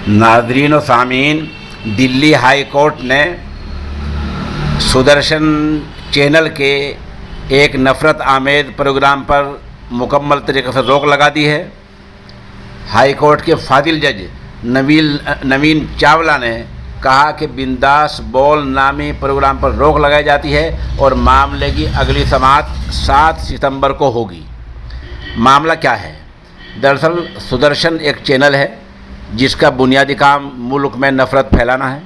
नाज़रीन और सामीन, दिल्ली हाई कोर्ट ने सुदर्शन चैनल के एक नफ़रत आमेज़ प्रोग्राम पर मुकम्मल तरीके से रोक लगा दी है। हाई कोर्ट के फादिल जज नवीन चावला ने कहा कि बिंदास बोल नामी प्रोग्राम पर रोक लगाई जाती है और मामले की अगली समाअत 7 सितंबर को होगी। मामला क्या है? दरअसल सुदर्शन एक चैनल है जिसका बुनियादी काम मुल्क में नफ़रत फैलाना है।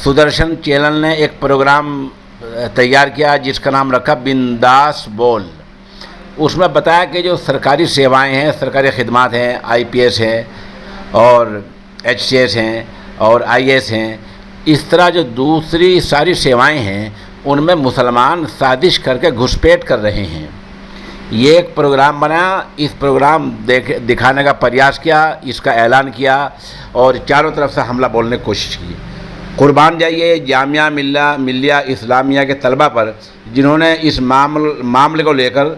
सुदर्शन चैनल ने एक प्रोग्राम तैयार किया जिसका नाम रखा बिंदास बोल। उसमें बताया कि जो सरकारी सेवाएं हैं, सरकारी खिदमात हैं, IPS हैं और HCS हैं और IAS हैं, इस तरह जो दूसरी सारी सेवाएं हैं उनमें मुसलमान साजिश करके घुसपैठ कर रहे हैं। ये एक प्रोग्राम बना, इस प्रोग्राम दिखाने का प्रयास किया, इसका ऐलान किया और चारों तरफ से हमला बोलने की कोशिश की। कुर्बान जाइए जामिया मिल्लिया इस्लामिया के तलबा पर जिन्होंने इस मामले को लेकर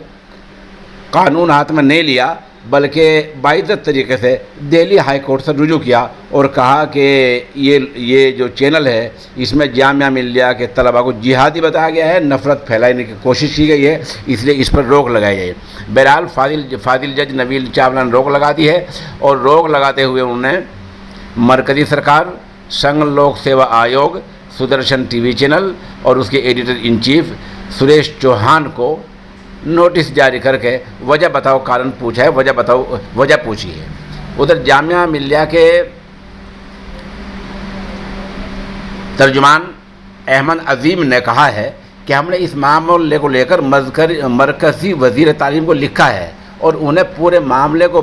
कानून हाथ में नहीं लिया बल्कि बाइज्जत तरीके से दिल्ली हाई कोर्ट से रुजू किया और कहा कि ये जो चैनल है इसमें जामिया मिल्लिया के तलबा को जिहादी बताया गया है, नफ़रत फैलाने की कोशिश की गई है, इसलिए इस पर रोक लगाई गई है। बहरहाल फादिल जज नवीन चावला ने रोक लगा दी है और रोक लगाते हुए उन्होंने मरकज़ी सरकार, संघ लोक सेवा आयोग, सुदर्शन TV चैनल और उसके editor in chief Suresh Chauhan को नोटिस जारी करके वजह बताओ कारण पूछा है, वजह पूछी है। उधर जामिया मिल्लिया के तर्जुमान अहमद अजीम ने कहा है कि हमने इस मामले को लेकर मरकज़ी वज़ीर तालीम को लिखा है और उन्हें पूरे मामले को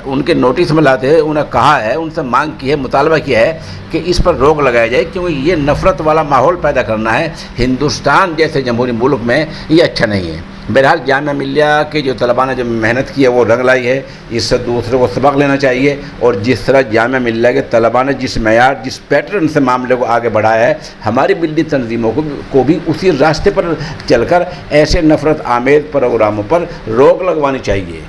उनके नोटिस में लाते हुए उन्हें कहा है, उनसे मांग की है, मुतालबा किया है कि इस पर रोक लगाया जाए क्योंकि ये नफ़रत वाला माहौल पैदा करना है हिंदुस्तान जैसे जमहूरी मुल्क में, ये अच्छा नहीं है। बहरहाल जामिया मिल्लिया के जो तलबा ने जो मेहनत की है वो रंग लाई है, इससे दूसरों को सबक लेना चाहिए और जिस तरह जामिया मिल्लिया के तलबा ने जिस मैयार, जिस पैटर्न से मामले को आगे बढ़ाया है, हमारी मिल्ली तंजीमों को भी उसी रास्ते पर चलकर ऐसे नफ़रत आमेज़ प्रोग्रामों पर रोक लगवानी चाहिए।